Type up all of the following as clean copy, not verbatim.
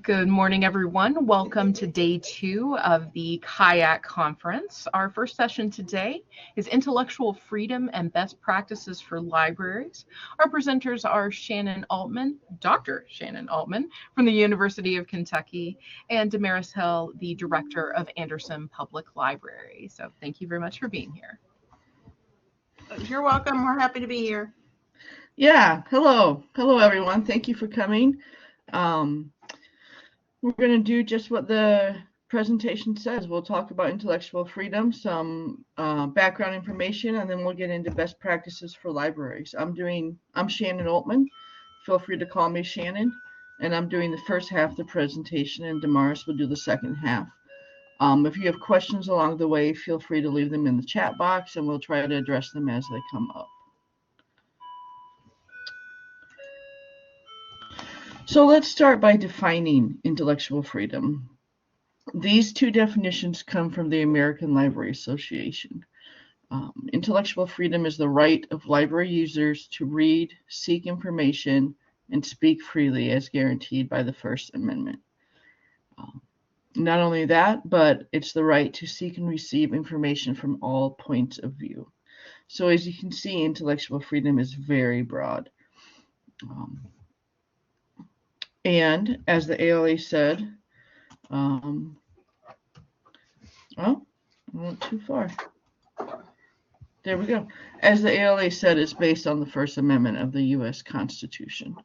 Good morning, everyone. Welcome to day 2 of the Kayak Conference. Our first session today is Intellectual Freedom and Best Practices for Libraries. Our presenters are Shannon Oltmann, Dr. Shannon Oltmann from the University of Kentucky, and Demaris Hill, the Director of Anderson Public Library. So thank you very much for being here. You're welcome. We're happy to be here. Yeah, hello. Hello, everyone. Thank you for coming. We're going to do just what the presentation says. We'll talk about intellectual freedom, some background information, and then we'll get into best practices for libraries. I'm Shannon Oltmann. Feel free to call me Shannon. And I'm doing the first half of the presentation, and Demaris will do the second half. If you have questions along the way, feel free to leave them in the chat box, and we'll try to address them as they come up. So let's start by defining intellectual freedom. These two definitions come from the American Library Association. Intellectual freedom is the right of library users to read, seek information, and speak freely as guaranteed by the First Amendment. Not only that, but it's the right to seek and receive information from all points of view. So as you can see, intellectual freedom is very broad. And as the ALA said, oh, I went too far. There we go. As the ALA said, it's based on the First Amendment of the U.S. Constitution.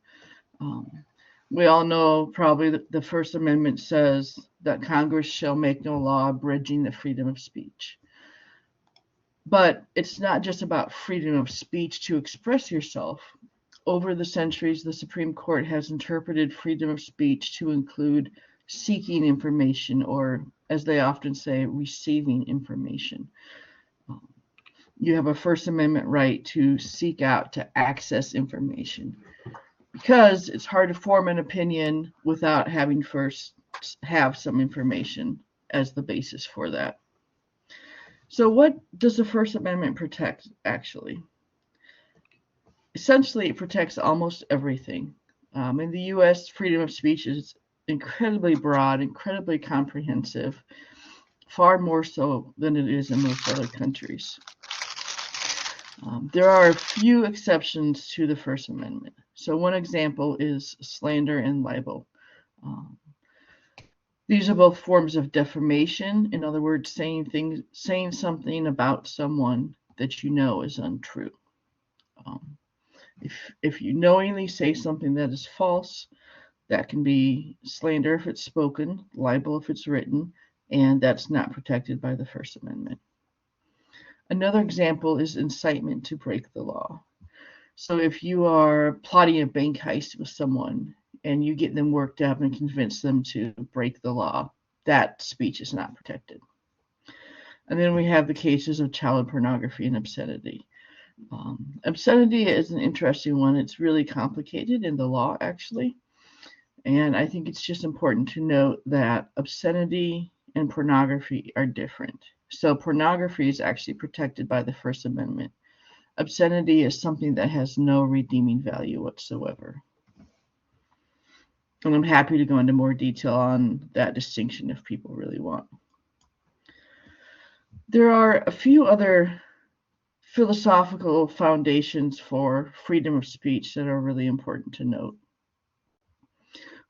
We all know probably that the First Amendment says that Congress shall make no law abridging the freedom of speech. But it's not just about freedom of speech to express yourself. Over the centuries, the Supreme Court has interpreted freedom of speech to include seeking information, or as they often say, receiving information. You have a First Amendment right to seek out, to access information, because it's hard to form an opinion without having first have some information as the basis for that. So what does the First Amendment protect, actually? Essentially, it protects almost everything. In the U.S., freedom of speech is incredibly broad, incredibly comprehensive, far more so than it is in most other countries. There are a few exceptions to the First Amendment. So one example is slander and libel. These are both forms of defamation. In other words, saying something about someone that you know is untrue. If you knowingly say something that is false, that can be slander if it's spoken, libel if it's written, and that's not protected by the First Amendment. Another example is incitement to break the law. So if you are plotting a bank heist with someone and you get them worked up and convince them to break the law, that speech is not protected. And then we have the cases of child pornography and obscenity. Obscenity is an interesting one. It's really complicated in the law, actually. And I think it's just important to note that obscenity and pornography are different. So pornography is actually protected by the First Amendment. Obscenity is something that has no redeeming value whatsoever. And I'm happy to go into more detail on that distinction if people really want. There are a few other philosophical foundations for freedom of speech that are really important to note.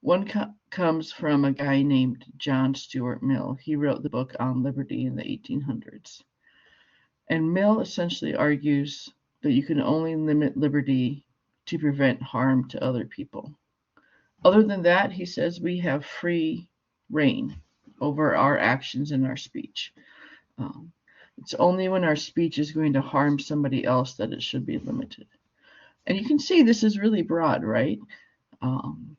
One comes from a guy named John Stuart Mill. He wrote the book On Liberty in the 1800s. And Mill essentially argues that you can only limit liberty to prevent harm to other people. Other than that, he says we have free reign over our actions and our speech. It's only when our speech is going to harm somebody else that it should be limited. And you can see this is really broad, right? And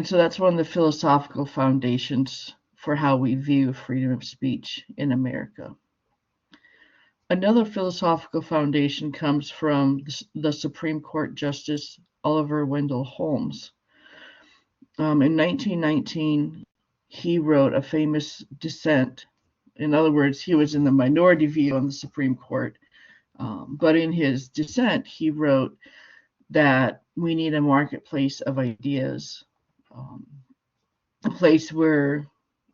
so that's one of the philosophical foundations for how we view freedom of speech in America. Another philosophical foundation comes from the Supreme Court Justice Oliver Wendell Holmes. In 1919, he wrote a famous dissent. In other words, he was in the minority view on the Supreme Court. But in his dissent, he wrote that we need a marketplace of ideas a place where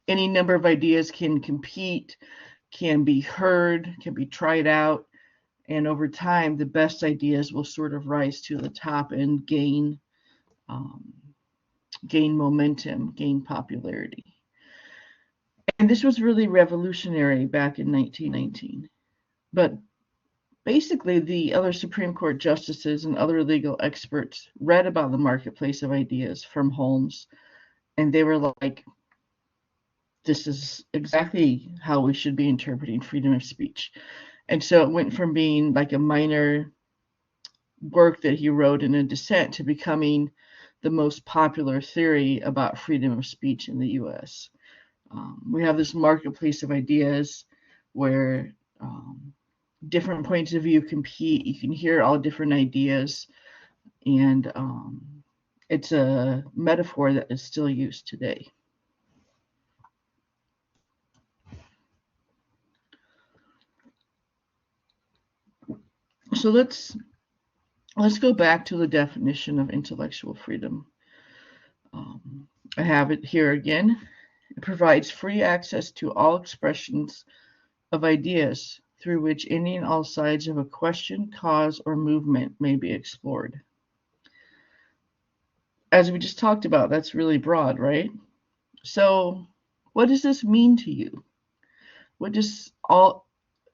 any number of ideas can compete, can be heard, can be tried out, and over time, the best ideas will sort of rise to the top and gain momentum, gain popularity. And this was really revolutionary back in 1919. But basically, the other Supreme Court justices and other legal experts read about the marketplace of ideas from Holmes, and they were like, this is exactly how we should be interpreting freedom of speech. And so it went from being like a minor work that he wrote in a dissent to becoming the most popular theory about freedom of speech in the US. We have this marketplace of ideas where different points of view compete. You can hear all different ideas, and it's a metaphor that is still used today. So let's go back to the definition of intellectual freedom. I have it here again. It provides free access to all expressions of ideas through which any and all sides of a question, cause, or movement may be explored. As we just talked about, that's really broad, right? So what does this mean to you? What does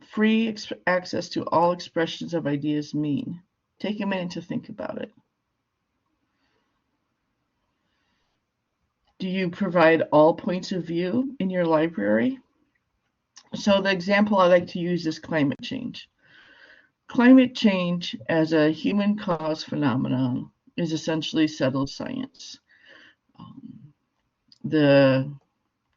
free access to all expressions of ideas mean? Take a minute to think about it. Do you provide all points of view in your library? So the example I like to use is climate change. Climate change as a human cause phenomenon is essentially settled science. The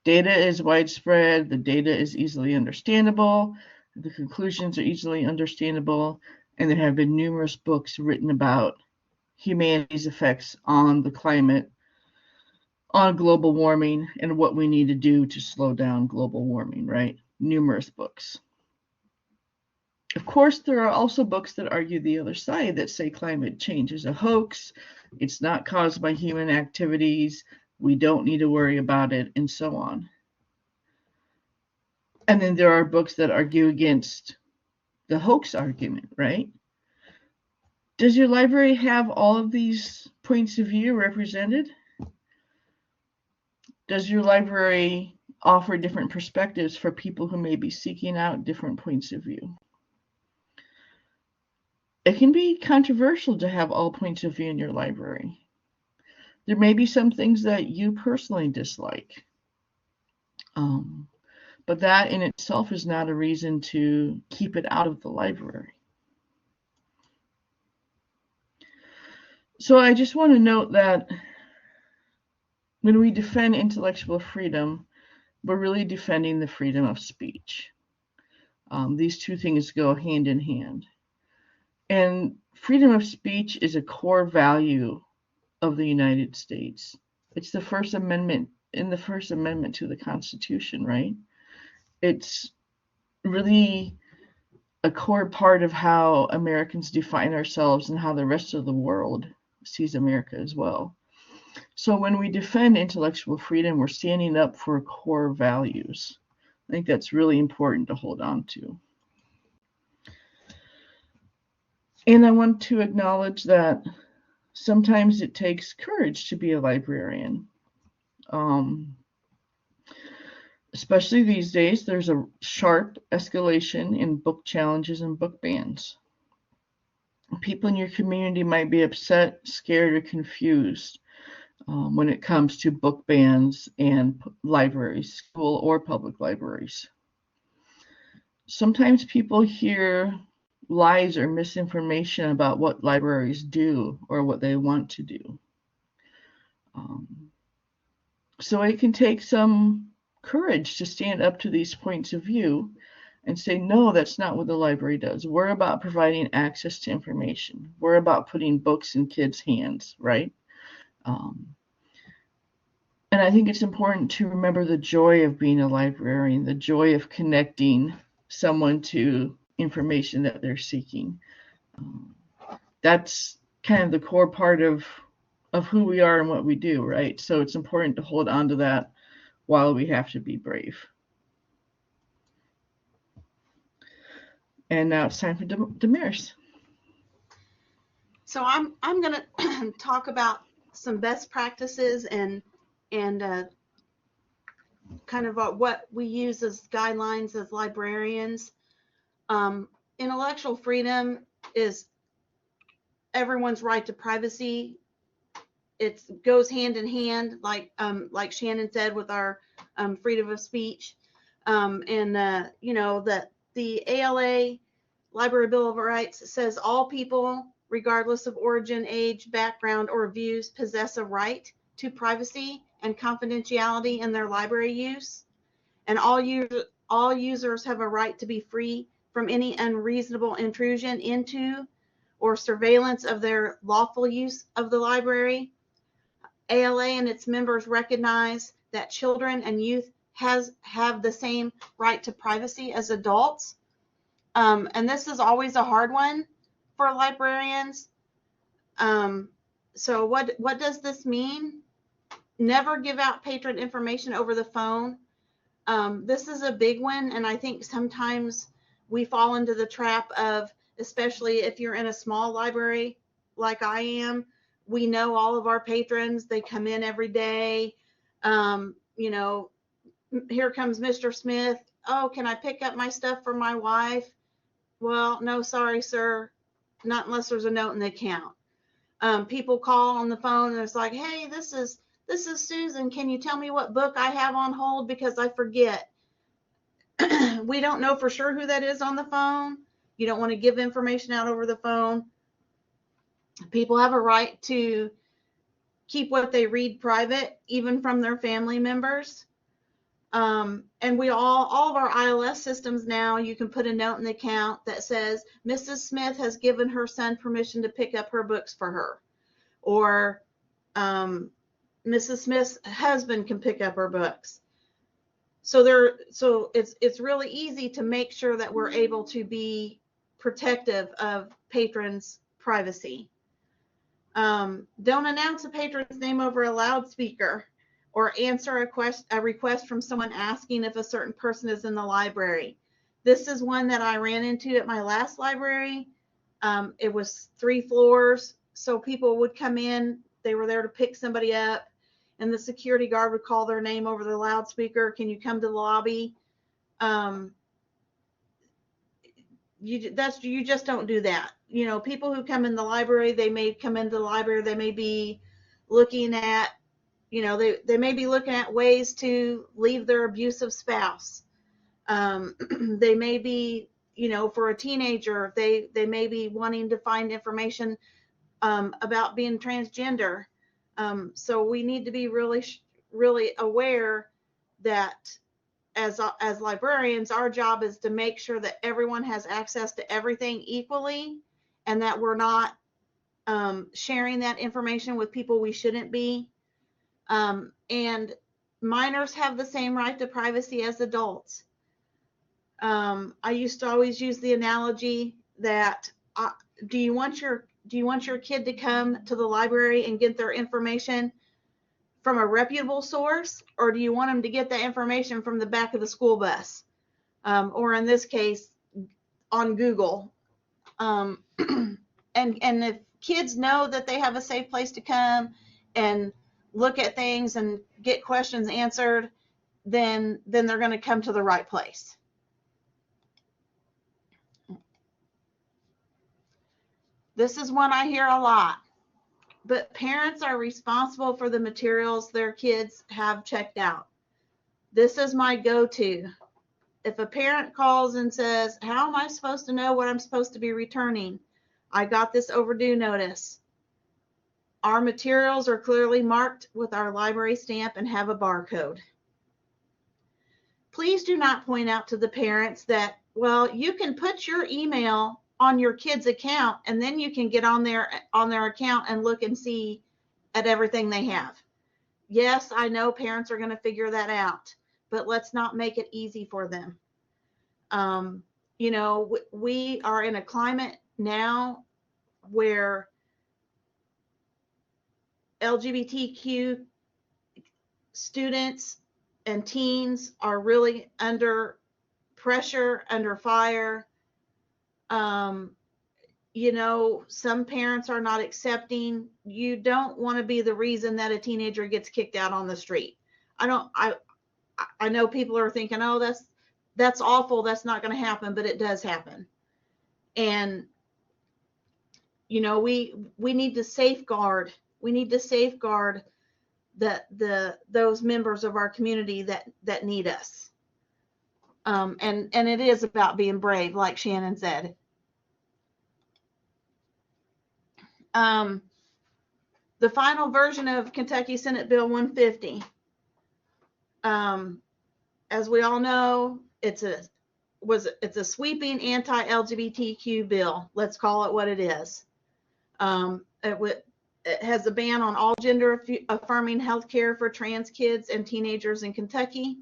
data is widespread, the data is easily understandable, the conclusions are easily understandable, and there have been numerous books written about humanity's effects on the climate, on global warming, and what we need to do to slow down global warming, right? Numerous books. Of course, there are also books that argue the other side, that say climate change is a hoax, it's not caused by human activities, we don't need to worry about it, and so on. And then there are books that argue against the hoax argument, right? Does your library have all of these points of view represented? Does your library offer different perspectives for people who may be seeking out different points of view? It can be controversial to have all points of view in your library. There may be some things that you personally dislike. But that in itself is not a reason to keep it out of the library. So I just want to note that when we defend intellectual freedom, we're really defending the freedom of speech. These two things go hand in hand. And freedom of speech is a core value of the United States. It's the First Amendment, in the First Amendment to the Constitution, right? It's really a core part of how Americans define ourselves and how the rest of the world sees America as well. So when we defend intellectual freedom, we're standing up for core values. I think that's really important to hold on to. And I want to acknowledge that sometimes it takes courage to be a librarian. Especially these days, there's a sharp escalation in book challenges and book bans. People in your community might be upset, scared, or confused when it comes to book bans and libraries, school or public libraries. Sometimes people hear lies or misinformation about what libraries do or what they want to do. So it can take some courage to stand up to these points of view and say, no, that's not what the library does. We're about providing access to information. We're about putting books in kids' hands, right? And I think it's important to remember the joy of being a librarian, the joy of connecting someone to information that they're seeking. That's kind of the core part of of who we are and what we do, right? So it's important to hold on to that while we have to be brave. And now it's time for Demaris. So I'm going to talk about some best practices and kind of what we use as guidelines as librarians. Intellectual freedom is everyone's right to privacy. It goes hand in hand, like Shannon said, with our freedom of speech. You know, that the ALA Library Bill of Rights says all people, regardless of origin, age, background, or views, possess a right to privacy and confidentiality in their library use. And all users have a right to be free from any unreasonable intrusion into or surveillance of their lawful use of the library. ALA and its members recognize that children and youth have the same right to privacy as adults. And this is always a hard one for librarians. So what does this mean? Never give out patron information over the phone. This is a big one, and I think sometimes we fall into the trap of, especially if you're in a small library like I am, we know all of our patrons. They come in every day. You know, here comes Mr. Smith. Oh, can I pick up my stuff for my wife? Well, no, sorry, sir. Not unless there's a note in the account. People call on the phone and it's like, hey, this is Susan. Can you tell me what book I have on hold because I forget? We don't know for sure who that is on the phone. You don't want to give information out over the phone. People have a right to keep what they read private, even from their family members. And we all of our ILS systems now, you can put a note in the account that says, Mrs. Smith has given her son permission to pick up her books for her. Or Mrs. Smith's husband can pick up her books. So it's really easy to make sure that we're able to be protective of patrons' privacy. Don't announce a patron's name over a loudspeaker or answer a request from someone asking if a certain person is in the library. This is one that I ran into at my last library. It was 3 floors, so people would come in. They were there to pick somebody up, and the security guard would call their name over the loudspeaker. Can you come to the lobby? You just don't do that. You know, people who come in the library, they may come into the library, they may be looking at, you know, they may be looking at ways to leave their abusive spouse. They may be, you know, for a teenager, they may be wanting to find information about being transgender. So we need to be really aware that as librarians, our job is to make sure that everyone has access to everything equally, and that we're not sharing that information with people we shouldn't be. And minors have the same right to privacy as adults. I used to always use the analogy that do you want your kid to come to the library and get their information from a reputable source, or do you want them to get that information from the back of the school bus, or in this case on Google? And if kids know that they have a safe place to come and look at things and get questions answered, then they're going to come to the right place. This is one I hear a lot, but parents are responsible for the materials their kids have checked out. This is my go-to. If a parent calls and says, how am I supposed to know what I'm supposed to be returning? I got this overdue notice. Our materials are clearly marked with our library stamp and have a barcode. Please do not point out to the parents that, well, you can put your email on your kid's account and then you can get on their account and look and see at everything they have. Yes, I know parents are going to figure that out, but let's not make it easy for them. You know, we are in a climate now where LGBTQ students and teens are really under pressure, under fire. You know, some parents are not accepting. You don't want to be the reason that a teenager gets kicked out on the street. I know people are thinking, oh, that's awful. That's not going to happen, but it does happen. And, you know, we need to safeguard. We need to safeguard those members of our community that need us. And it is about being brave, like Shannon said. The final version of Kentucky Senate Bill 150. As we all know, it's a sweeping anti-LGBTQ bill. Let's call it what it is. It has a ban on all gender affirming health care for trans kids and teenagers in Kentucky.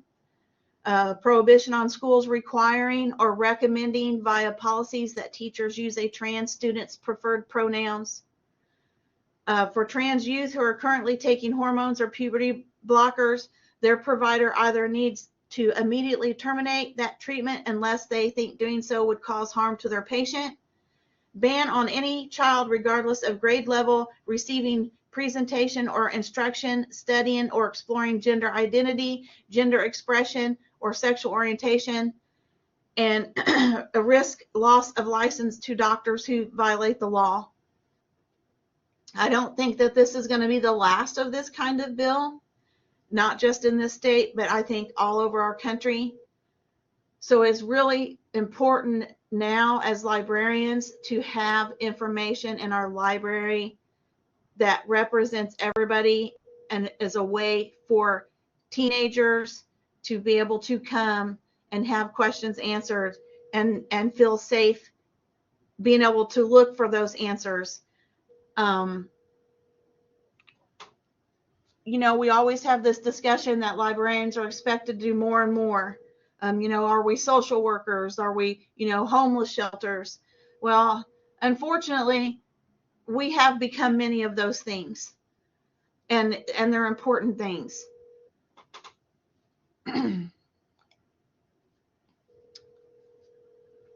Prohibition on schools requiring or recommending via policies that teachers use a trans student's preferred pronouns. For trans youth who are currently taking hormones or puberty blockers, their provider either needs to immediately terminate that treatment unless they think doing so would cause harm to their patient. Ban on any child, regardless of grade level, receiving presentation or instruction, studying or exploring gender identity, gender expression, or sexual orientation, and a risk loss of license to doctors who violate the law. I don't think that this is going to be the last of this kind of bill, not just in this state, but I think all over our country. So it's really important now as librarians to have information in our library that represents everybody and is a way for teenagers to be able to come and have questions answered and feel safe being able to look for those answers. You know, we always have this discussion that librarians are expected to do more and more. You know, are we social workers? Are we, you know, homeless shelters? Well, unfortunately, we have become many of those things, and they're important things.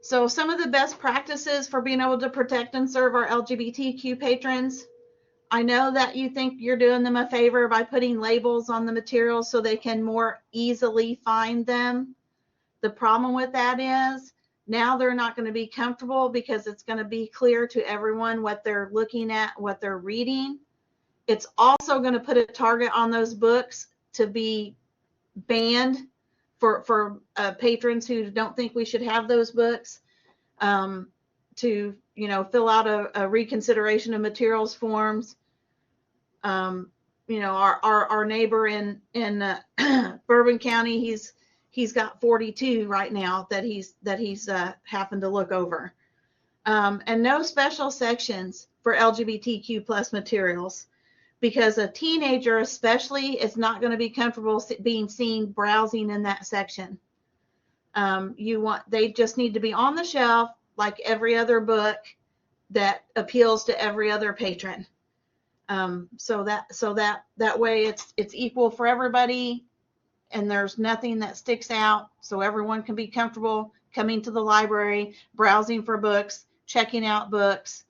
So some of the best practices for being able to protect and serve our LGBTQ patrons. I know that you think you're doing them a favor by putting labels on the materials so they can more easily find them. The problem with that is now they're not going to be comfortable because it's going to be clear to everyone what they're looking at, what they're reading. It's also going to put a target on those books to be banned for patrons who don't think we should have those books, to, you know, fill out a reconsideration of materials forms. You know, our neighbor in Bourbon County, he's got 42 right now that he's happened to look over. And no special sections for LGBTQ plus materials, because a teenager especially is not going to be comfortable being seen browsing in that section. They just need to be on the shelf like every other book that appeals to every other patron. So that way it's equal for everybody, and there's nothing that sticks out, so everyone can be comfortable coming to the library, browsing for books, checking out books,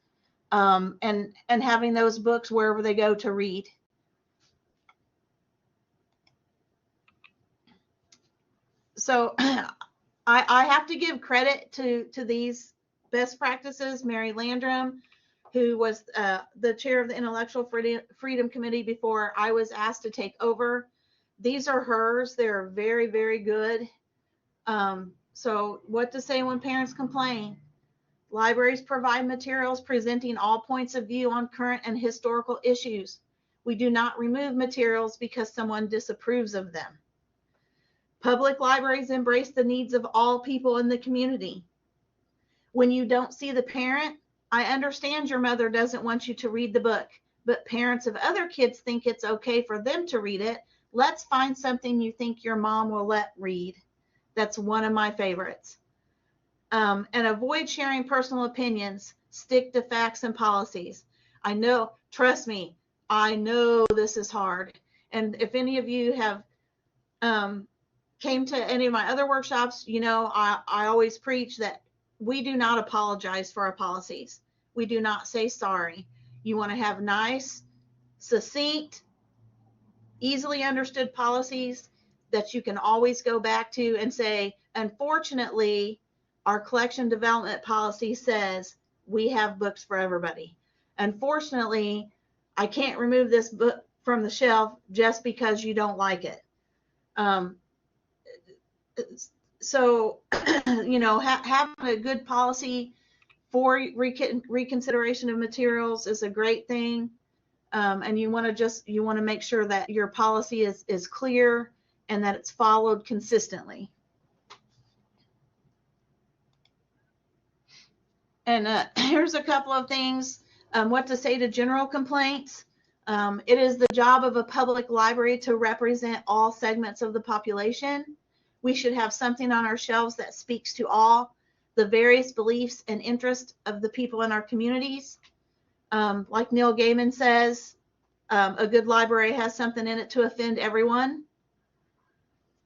and having those books wherever they go to read. So I have to give credit to these best practices. Mary Landrum, who was the chair of the Intellectual Freedom Committee before I was asked to take over. These are hers. They're very, very good. So what to say when parents complain? Libraries provide materials presenting all points of view on current and historical issues. We do not remove materials because someone disapproves of them. Public libraries embrace the needs of all people in the community. When you don't see the parent, I understand your mother doesn't want you to read the book, but parents of other kids think it's okay for them to read it. Let's find something you think your mom will let read. That's one of my favorites. And avoid sharing personal opinions. Stick to facts and policies. I know, trust me, I know this is hard. And if any of you have came to any of my other workshops, you know, I always preach that we do not apologize for our policies. We do not say sorry. You want to have nice, succinct, easily understood policies that you can always go back to and say, unfortunately, our collection development policy says we have books for everybody. Unfortunately, I can't remove this book from the shelf just because you don't like it. So, you know, having a good policy for reconsideration of materials is a great thing. And you want to make sure that your policy is clear and that it's followed consistently. And here's a couple of things, what to say to general complaints. It is the job of a public library to represent all segments of the population. We should have something on our shelves that speaks to all the various beliefs and interests of the people in our communities. Like Neil Gaiman says, a good library has something in it to offend everyone.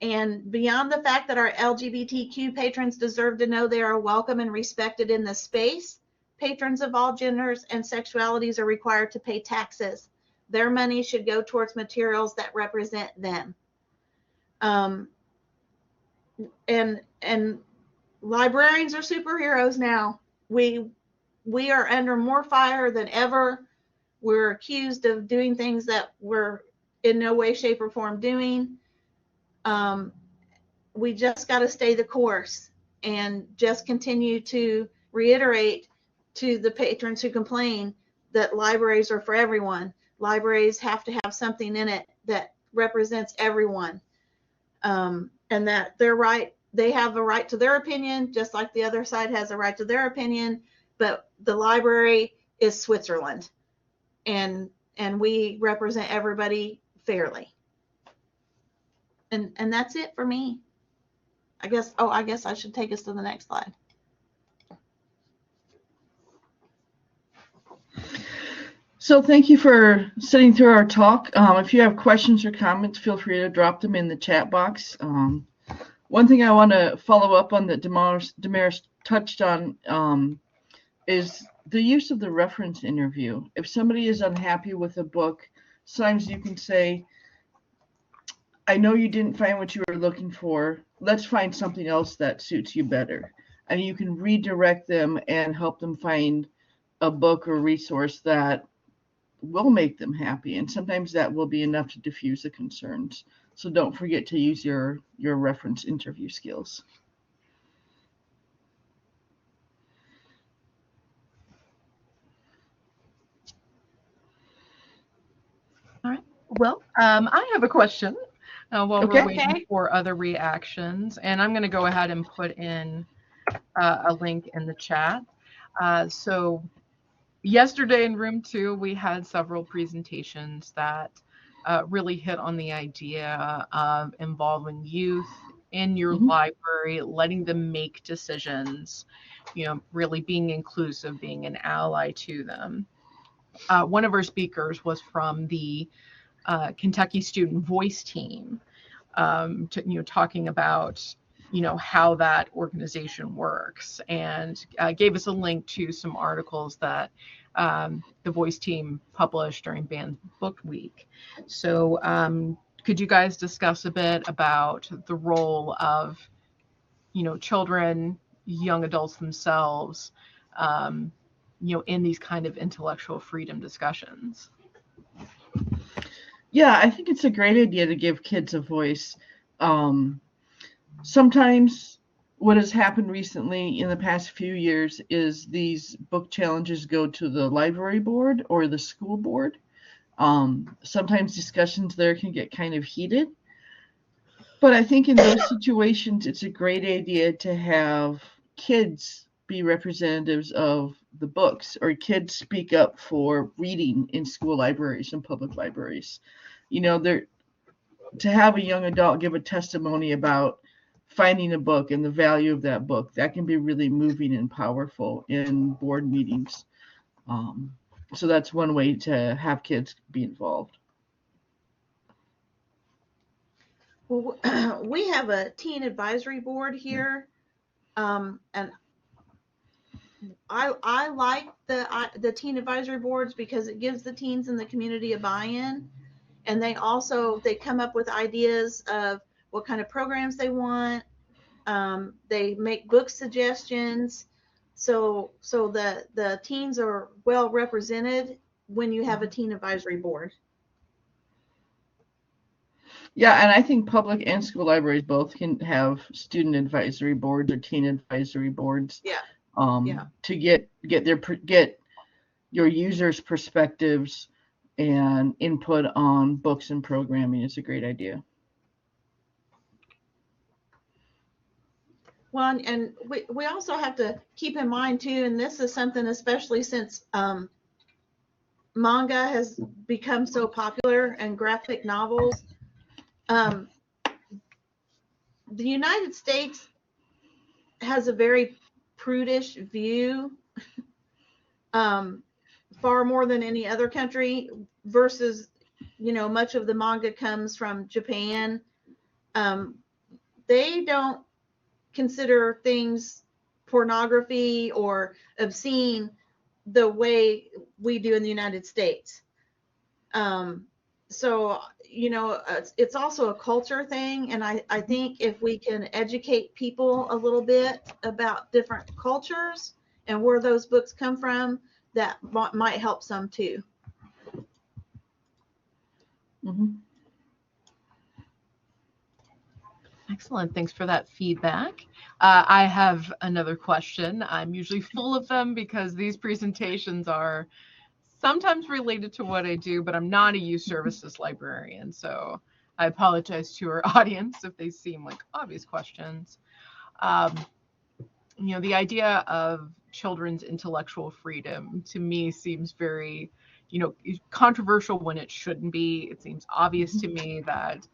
And beyond the fact that our LGBTQ patrons deserve to know they are welcome and respected in this space, patrons of all genders and sexualities are required to pay taxes. Their money should go towards materials that represent them. And librarians are superheroes now. We are under more fire than ever. We're accused of doing things that we're in no way, shape, or form doing. We just got to stay the course and just continue to reiterate to the patrons who complain that libraries are for everyone. Libraries have to have something in it that represents everyone, and that they have a right to their opinion, just like the other side has a right to their opinion. But the library is Switzerland, and we represent everybody fairly. And that's it for me. I guess I should take us to the next slide. So thank you for sitting through our talk. If you have questions or comments, feel free to drop them in the chat box. One thing I want to follow up on that Demaris touched on is the use of the reference interview. If somebody is unhappy with a book, sometimes you can say, I know you didn't find what you were looking for. Let's find something else that suits you better. And you can redirect them and help them find a book or resource that will make them happy. And sometimes that will be enough to diffuse the concerns. So don't forget to use your reference interview skills. All right. Well, I have a question while we're waiting for other reactions, and I'm going to go ahead and put in a link in the chat. So yesterday in room 2, we had several presentations that really hit on the idea of involving youth in your library, letting them make decisions, you know, really being inclusive, being an ally to them. One of our speakers was from the Kentucky Student Voice team, talking about, how that organization works, and gave us a link to some articles that the Voice team published during Banned Book Week. So could you guys discuss a bit about the role of, children, young adults themselves, in these kind of intellectual freedom discussions? Yeah, I think it's a great idea to give kids a voice. Sometimes what has happened recently in the past few years is these book challenges go to the library board or the school board. Sometimes discussions there can get kind of heated. But I think in those situations, it's a great idea to have kids be representatives of the books, or kids speak up for reading in school libraries and public libraries. To have a young adult give a testimony about finding a book and the value of that book, that can be really moving and powerful in board meetings. So that's one way to have kids be involved. Well, we have a teen advisory board here, and I like the teen advisory boards because it gives the teens in the community a buy-in, and they come up with ideas of what kind of programs they want. They make book suggestions, so the teens are well represented when you have a teen advisory board. Yeah, and I think public and school libraries both can have student advisory boards or teen advisory boards. Yeah. To get your users' perspectives and input on books and programming is a great idea. Well, and we also have to keep in mind too, and this is something especially since manga has become so popular and graphic novels. The United States has a very prudish view, far more than any other country, versus, much of the manga comes from Japan. They don't consider things pornography or obscene the way we do in the United States. So, it's also a culture thing. And I think if we can educate people a little bit about different cultures and where those books come from, that might help some too. Mm-hmm. Excellent. Thanks for that feedback. I have another question. I'm usually full of them because these presentations are sometimes related to what I do, but I'm not a youth services librarian. So I apologize to our audience if they seem like obvious questions. The idea of children's intellectual freedom to me seems very, controversial when it shouldn't be. It seems obvious to me that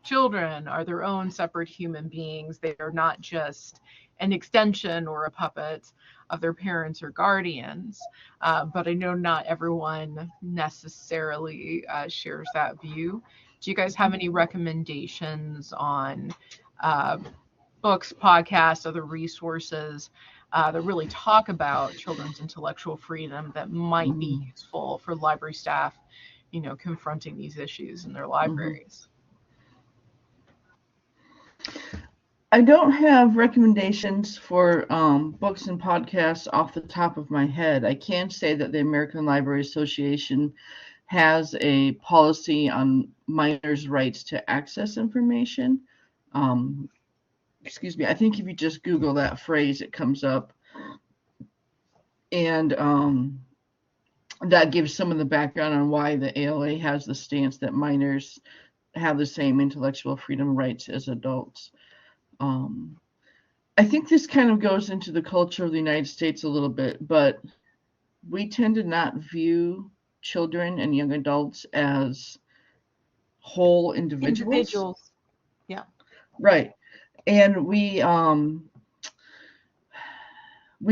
children are their own separate human beings. They are not just an extension or a puppet of their parents or guardians. But I know not everyone necessarily shares that view. Do you guys have any recommendations on books, podcasts, other resources that really talk about children's intellectual freedom that might be useful for library staff, confronting these issues in their libraries? I don't have recommendations for books and podcasts off the top of my head. I can say that the American Library Association has a policy on minors' rights to access information. Excuse me, I think if you just Google that phrase, it comes up. And that gives some of the background on why the ALA has the stance that minors have the same intellectual freedom rights as adults. I think this kind of goes into the culture of the United States a little bit, but we tend to not view children and young adults as whole individuals. Yeah. Right. And we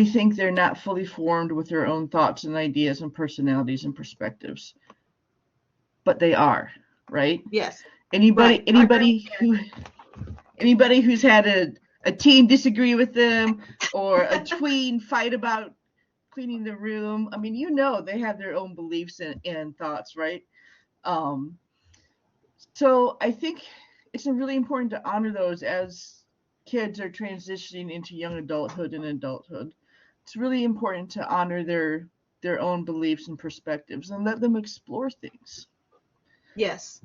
think they're not fully formed with their own thoughts and ideas and personalities and perspectives. But they are, right? Yes. Anybody who's had a teen disagree with them or a tween fight about cleaning the room, I mean, they have their own beliefs and thoughts, right? So I think it's really important to honor those as kids are transitioning into young adulthood and adulthood. It's really important to honor their own beliefs and perspectives and let them explore things. Yes.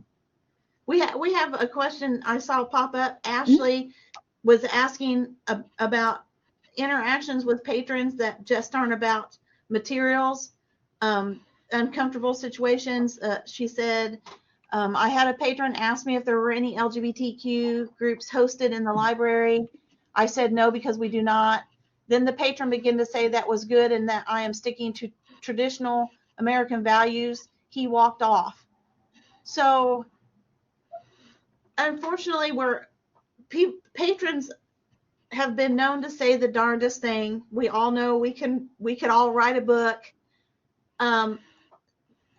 We have a question I saw pop up. Ashley was asking about interactions with patrons that just aren't about materials, uncomfortable situations. She said, I had a patron ask me if there were any LGBTQ groups hosted in the library. I said no, because we do not. Then the patron began to say that was good and that I am sticking to traditional American values. He walked off. So unfortunately, patrons have been known to say the darndest thing. We all know we could all write a book.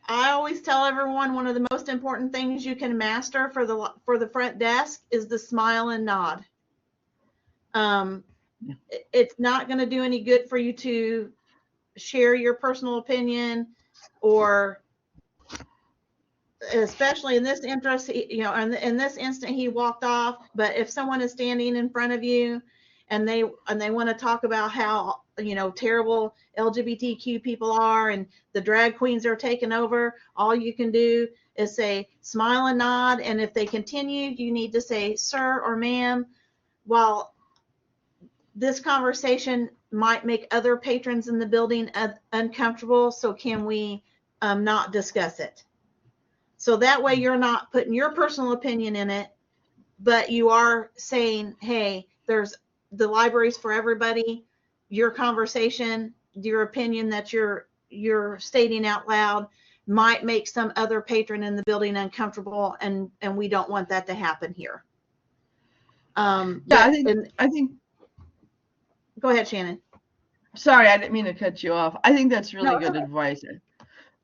I always tell everyone one of the most important things you can master for the front desk is the smile and nod. It's not going to do any good for you to share your personal opinion, or especially in this interest, in this instant he walked off. But if someone is standing in front of you and they want to talk about how terrible LGBTQ people are and the drag queens are taking over, all you can do is say smile and nod. And if they continue, you need to say sir or ma'am. While this conversation might make other patrons in the building uncomfortable, so can we not discuss it? So that way you're not putting your personal opinion in it, but you are saying, hey, the library's for everybody. Your conversation, your opinion that you're stating out loud might make some other patron in the building uncomfortable, and we don't want that to happen here. I think. Go ahead, Shannon. Sorry, I didn't mean to cut you off. I think that's really good advice.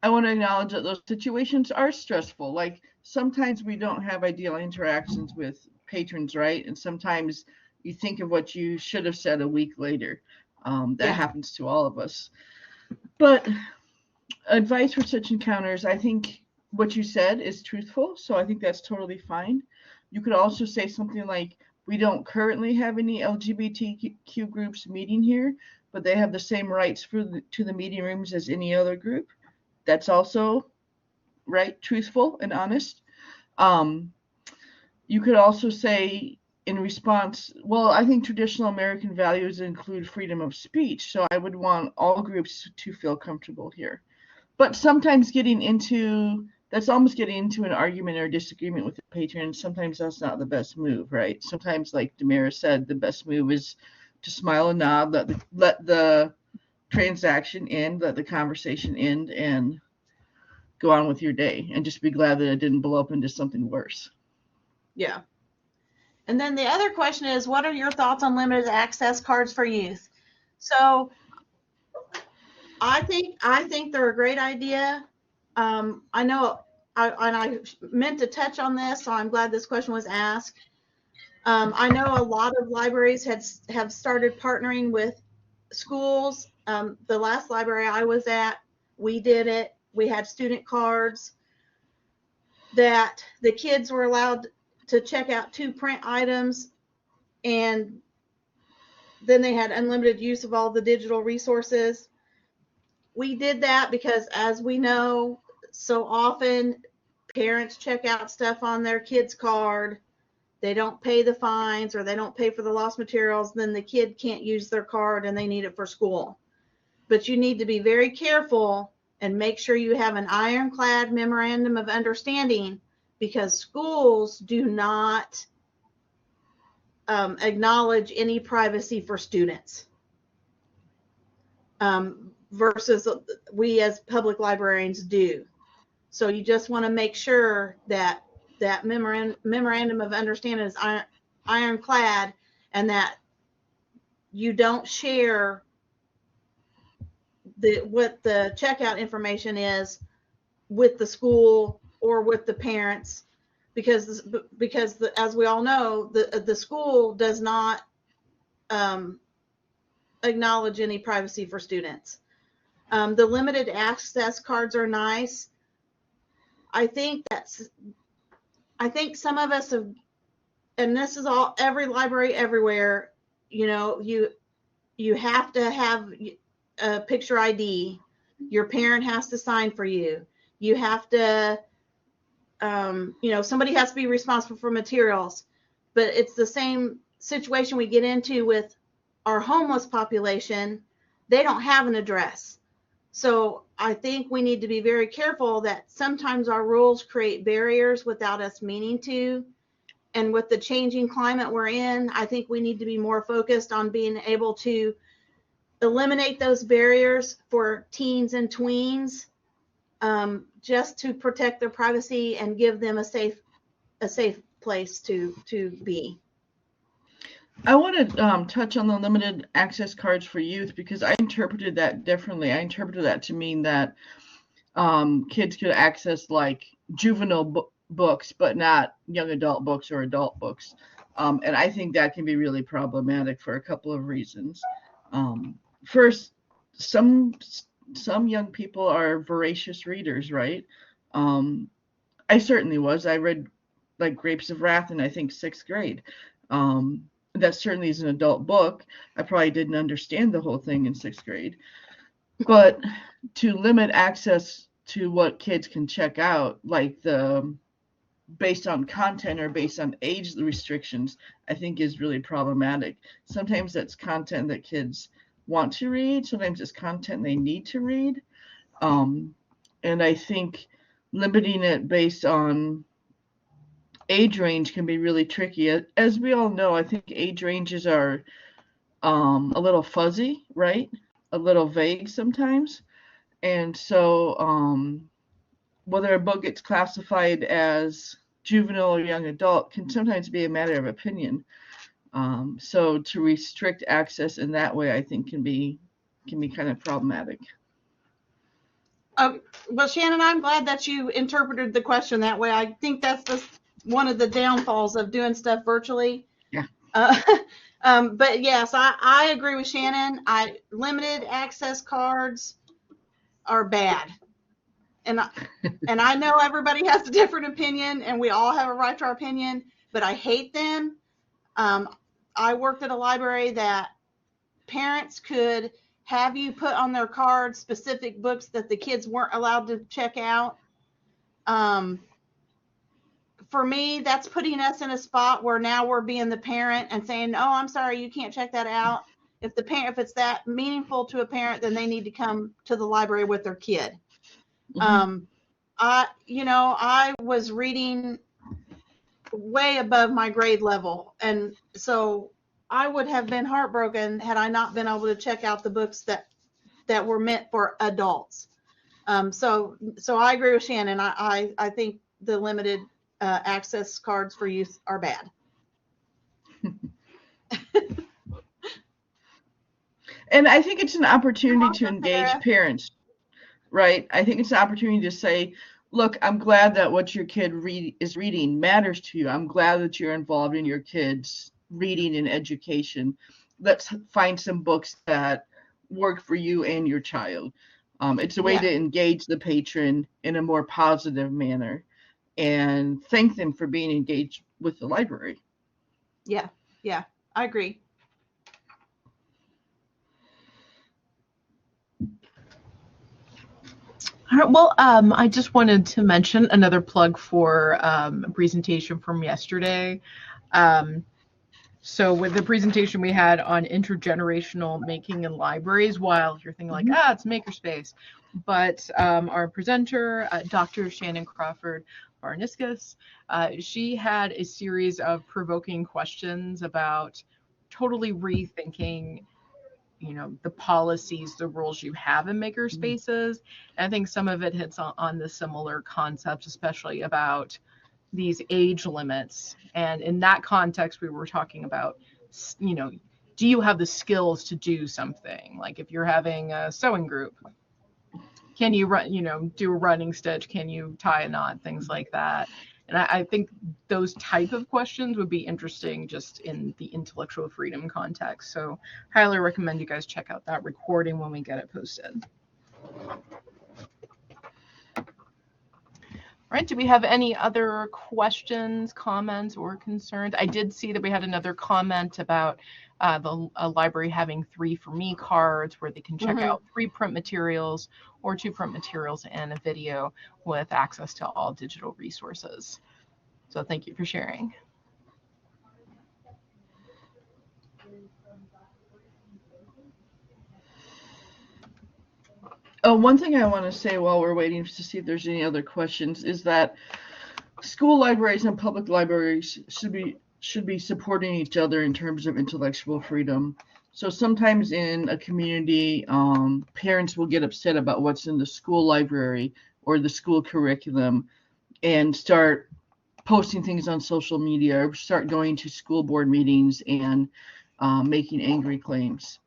I want to acknowledge that those situations are stressful. Like sometimes we don't have ideal interactions with patrons, right? And sometimes you think of what you should have said a week later. That happens to all of us. But advice for such encounters, I think what you said is truthful. So I think that's totally fine. You could also say something like, we don't currently have any LGBTQ groups meeting here, but they have the same rights to the meeting rooms as any other group. That's also right, truthful and honest. You could also say in response, well, I think traditional American values include freedom of speech, so I would want all groups to feel comfortable here. But sometimes that's almost getting into an argument or disagreement with the patron. Sometimes that's not the best move, right? Sometimes, like Demaris said, the best move is to smile and nod, let the transaction end, let the conversation end, and go on with your day, and just be glad that it didn't blow up into something worse. Yeah. And then the other question is, what are your thoughts on limited access cards for youth? So I think they're a great idea. I know, I meant to touch on this, so I'm glad this question was asked. I know a lot of libraries have started partnering with schools. The last library I was at, we did it. We had student cards that the kids were allowed to check out 2 print items, and then they had unlimited use of all the digital resources. We did that because, as we know, so often parents check out stuff on their kid's card. They don't pay the fines, or they don't pay for the lost materials. Then the kid can't use their card and they need it for school. But you need to be very careful and make sure you have an ironclad memorandum of understanding, because schools do not acknowledge any privacy for students, versus we as public librarians do. So you just want to make sure that memorandum of understanding is ironclad, and that you don't share what the checkout information is with the school or with the parents, because as we all know, the school does not acknowledge any privacy for students. The limited access cards are nice. I think some of us have, and this is every library everywhere, you have to have a picture ID. Your parent has to sign for you. You have to, somebody has to be responsible for materials. But it's the same situation we get into with our homeless population. They don't have an address. So I think we need to be very careful that sometimes our rules create barriers without us meaning to. And with the changing climate we're in, I think we need to be more focused on being able to eliminate those barriers for teens and tweens, just to protect their privacy and give them a safe place to be. I want to touch on the limited access cards for youth, because I interpreted that differently. I interpreted that to mean that kids could access like juvenile books, but not young adult books or adult books. And I think that can be really problematic for a couple of reasons. First, some young people are voracious readers, right? I certainly was. I read like Grapes of Wrath in, I think, 6th grade. That certainly is an adult book. I probably didn't understand the whole thing in 6th grade. But to limit access to what kids can check out, like based on content or based on age restrictions, I think is really problematic. Sometimes that's content that kids want to read. Sometimes it's content they need to read. And I think limiting it based on age range can be really tricky. As we all know, I think age ranges are a little fuzzy, right? A little vague sometimes. And so whether a book gets classified as juvenile or young adult can sometimes be a matter of opinion. So to restrict access in that way, I think can be kind of problematic. Well, Shannon, I'm glad that you interpreted the question that way. I think that's one of the downfalls of doing stuff virtually. Yeah. But yes, I agree with Shannon. Limited access cards are bad. And I know everybody has a different opinion, and we all have a right to our opinion, but I hate them. I worked at a library that parents could have you put on their card specific books that the kids weren't allowed to check out. For me, that's putting us in a spot where now we're being the parent and saying, "Oh, I'm sorry, you can't check that out." If it's that meaningful to a parent, then they need to come to the library with their kid. Mm-hmm. I was reading way above my grade level, and so I would have been heartbroken had I not been able to check out the books that were meant for adults. So I agree with Shannon. I think the limited access cards for youth are bad. And I think it's an opportunity to engage parents, right? I think it's an opportunity to say, look, I'm glad that what your kid is reading matters to you. I'm glad that you're involved in your kids' reading and education. Let's find some books that work for you and your child. It's a way to engage the patron in a more positive manner and thank them for being engaged with the library. Yeah, I agree. All right, well, I just wanted to mention another plug for a presentation from yesterday. So with the presentation we had on intergenerational making in libraries, while you're thinking like, it's makerspace, but our presenter, Dr. Shannon Crawford Barniscus, she had a series of provoking questions about totally rethinking the policies, the rules you have in makerspaces. And I think some of it hits on the similar concepts, especially about these age limits. And in that context, we were talking about, do you have the skills to do something? Like if you're having a sewing group, can you run, do a running stitch? Can you tie a knot? Things like that. And I think those type of questions would be interesting just in the intellectual freedom context. So highly recommend you guys check out that recording when we get it posted. All right, do we have any other questions, comments, or concerns? I did see that we had another comment about a library having 3 for Me cards where they can check out 3 print materials or 2 print materials and a video with access to all digital resources. So thank you for sharing. Oh, one thing I want to say while we're waiting to see if there's any other questions is that school libraries and public libraries should be supporting each other in terms of intellectual freedom. So sometimes in a community, parents will get upset about what's in the school library or the school curriculum and start posting things on social media or start going to school board meetings and making angry claims.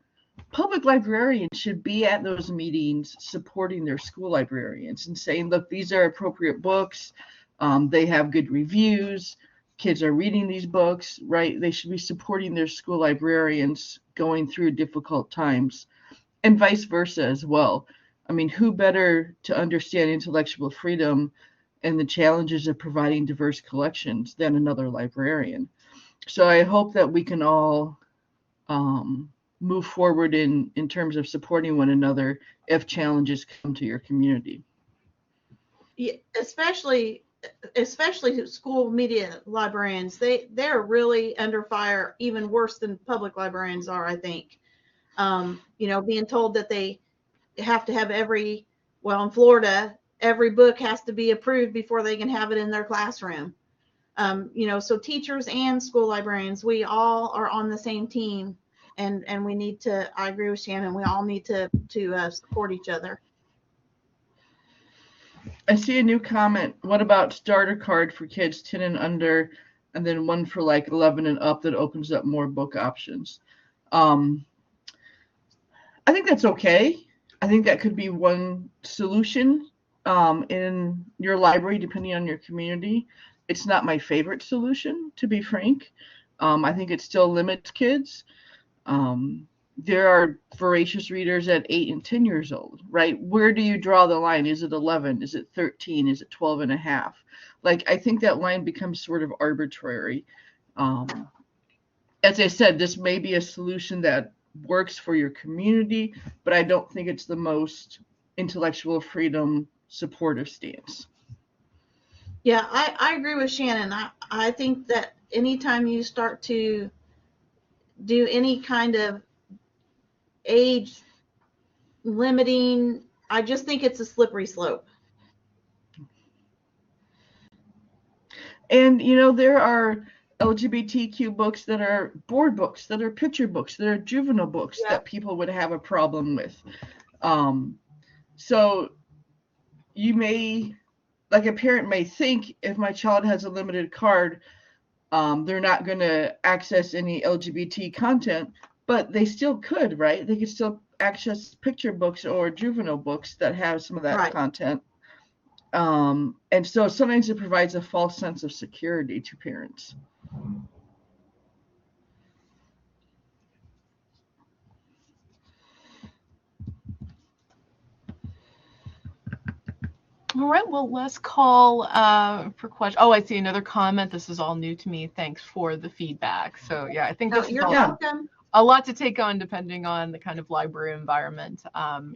public librarians should be at those meetings supporting their school librarians and saying, look, these are appropriate books. They have good reviews. Kids are reading these books, right? They should be supporting their school librarians going through difficult times, and vice versa as well. I mean, who better to understand intellectual freedom and the challenges of providing diverse collections than another librarian? So I hope that we can all move forward in terms of supporting one another if challenges come to your community. Yeah, especially school media librarians. They're really under fire, even worse than public librarians are, I think. Being told that they have to have in Florida, every book has to be approved before they can have it in their classroom. So teachers and school librarians, we all are on the same team, and we need to, I agree with Shannon, we all need to support each other. I see a new comment. What about starter card for kids 10 and under, and then one for like 11 and up that opens up more book options? I think that's okay. I think that could be one solution in your library, depending on your community. It's not my favorite solution, to be frank. I think it still limits kids. There are voracious readers at 8 and 10 years old, right? Where do you draw the line? Is it 11? Is it 13? Is it 12 and a half? Like, I think that line becomes sort of arbitrary. As I said, this may be a solution that works for your community, but I don't think it's the most intellectual freedom supportive stance. Yeah, I agree with Shannon. I think that anytime you start to do any kind of age limiting, I just think it's a slippery slope. And, there are LGBTQ books that are board books, that are picture books, that are juvenile books that people would have a problem with. So you may, like a parent may think, if my child has a limited card, they're not going to access any LGBT content, but they still could, right? They could still access picture books or juvenile books that have some of that content. And so sometimes it provides a false sense of security to parents. All right, well, let's call for questions. Oh, I see another comment. This is all new to me. Thanks for the feedback. So, yeah, I think this is welcome. A lot to take on depending on the kind of library environment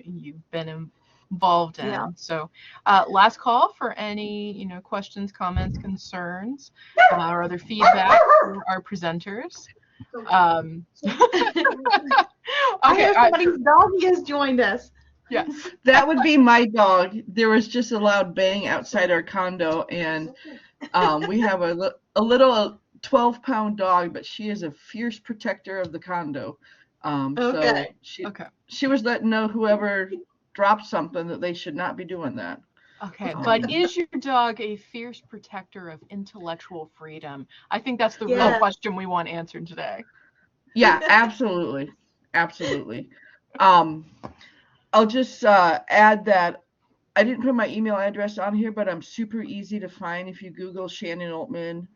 you've been involved in. Yeah. So last call for any, questions, comments, concerns, or other feedback for our presenters. Okay, somebody's doggy has joined us. Yes. That would be my dog. There was just a loud bang outside our condo, and we have a little 12-pound dog, but she is a fierce protector of the condo. So she was letting know whoever dropped something that they should not be doing that. Okay, but is your dog a fierce protector of intellectual freedom? I think that's the real question we want answered today. Yeah, absolutely. Absolutely. I'll just add that I didn't put my email address on here, but I'm super easy to find if you Google Shannon Oltmann,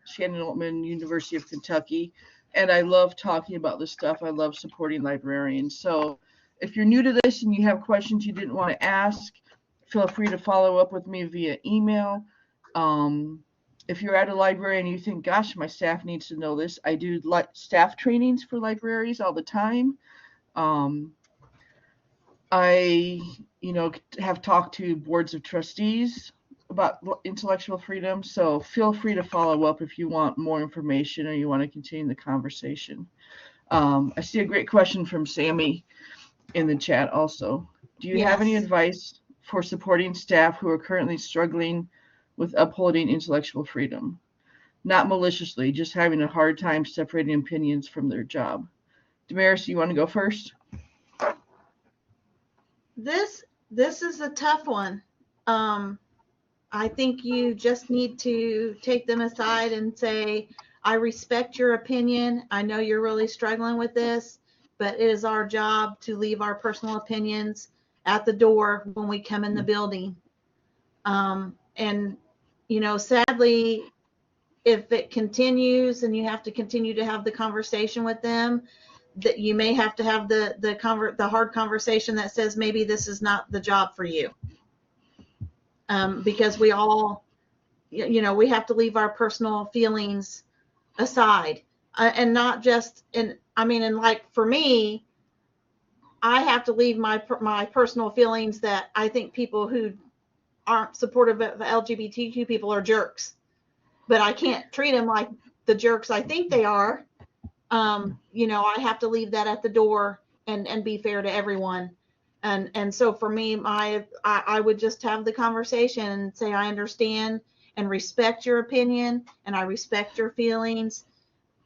University of Kentucky. And I love talking about this stuff. I love supporting librarians. So if you're new to this and you have questions you didn't want to ask, feel free to follow up with me via email. If you're at a library and you think, gosh, my staff needs to know this, I do staff trainings for libraries all the time. I, have talked to boards of trustees about intellectual freedom. So feel free to follow up if you want more information or you want to continue the conversation. I see a great question from Sammy in the chat also. Do you have any advice for supporting staff who are currently struggling with upholding intellectual freedom? Not maliciously, just having a hard time separating opinions from their job. Demaris, you want to go first? This is a tough one. I think you just need to take them aside and say, I respect your opinion. I know you're really struggling with this. but it is our job to leave our personal opinions at the door when we come in the building. And, you know, sadly, if it continues and you have to continue to have the conversation with them, that you may have to have the hard conversation that says maybe this is not the job for you. Because we all, you know, we have to leave our personal feelings aside, and not just and like for me, I have to leave my personal feelings that I think people who aren't supportive of LGBTQ people are jerks, but I can't treat them like the jerks I think they are. You know, I have to leave that at the door and be fair to everyone. And so for me, I would just have the conversation and say, I understand and respect your opinion and I respect your feelings,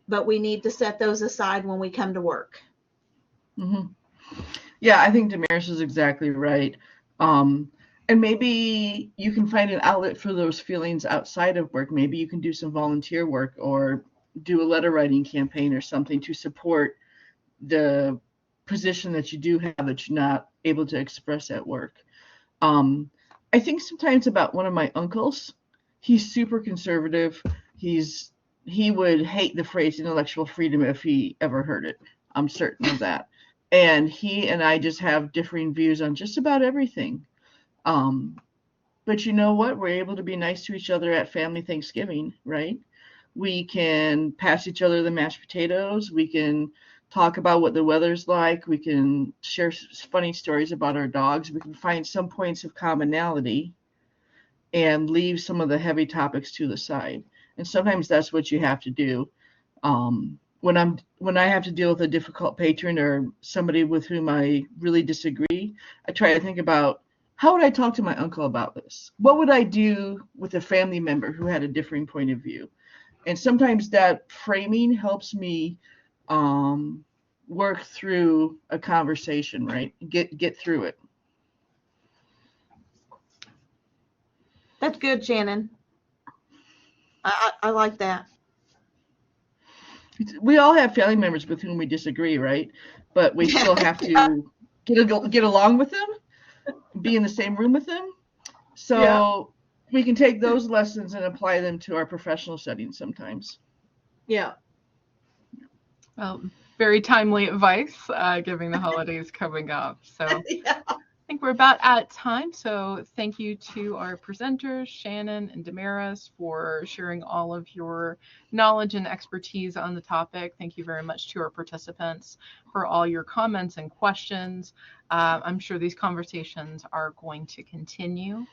but we need to set those aside when we come to work. Mm-hmm. Yeah, I think Demaris is exactly right. And maybe you can find an outlet for those feelings outside of work. Maybe you can do some volunteer work or do a letter writing campaign or something to support the position that you do have that you're not able to express at work. I think sometimes about one of my uncles. He's super conservative. He would hate the phrase intellectual freedom if he ever heard it. I'm certain of that. And he and I just have differing views on just about everything. But you know what? We're able to be nice to each other at family Thanksgiving, right? We can pass each other the mashed potatoes. We can talk about what the weather's like. We can share funny stories about our dogs. We can find some points of commonality and leave some of the heavy topics to the side. And sometimes that's what you have to do. When I have to deal with a difficult patron or somebody with whom I really disagree, I try to think about, how would I talk to my uncle about this? What would I do with a family member who had a differing point of view? And sometimes that framing helps me work through a conversation, right? Get through it. That's good, Shannon. I like that. We all have family members with whom we disagree, right? But we still have to get along with them, be in the same room with them. So we can take those lessons and apply them to our professional settings sometimes. Yeah. Well, very timely advice, given the holidays coming up. So Yeah. I think we're about at time. So thank you to our presenters, Shannon and Demaris, for sharing all of your knowledge and expertise on the topic. Thank you very much to our participants for all your comments and questions. I'm sure these conversations are going to continue.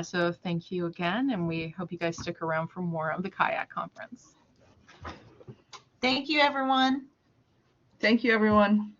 So thank you again, and we hope you guys stick around for more of the Kayak Conference. Thank you, everyone. Thank you, everyone.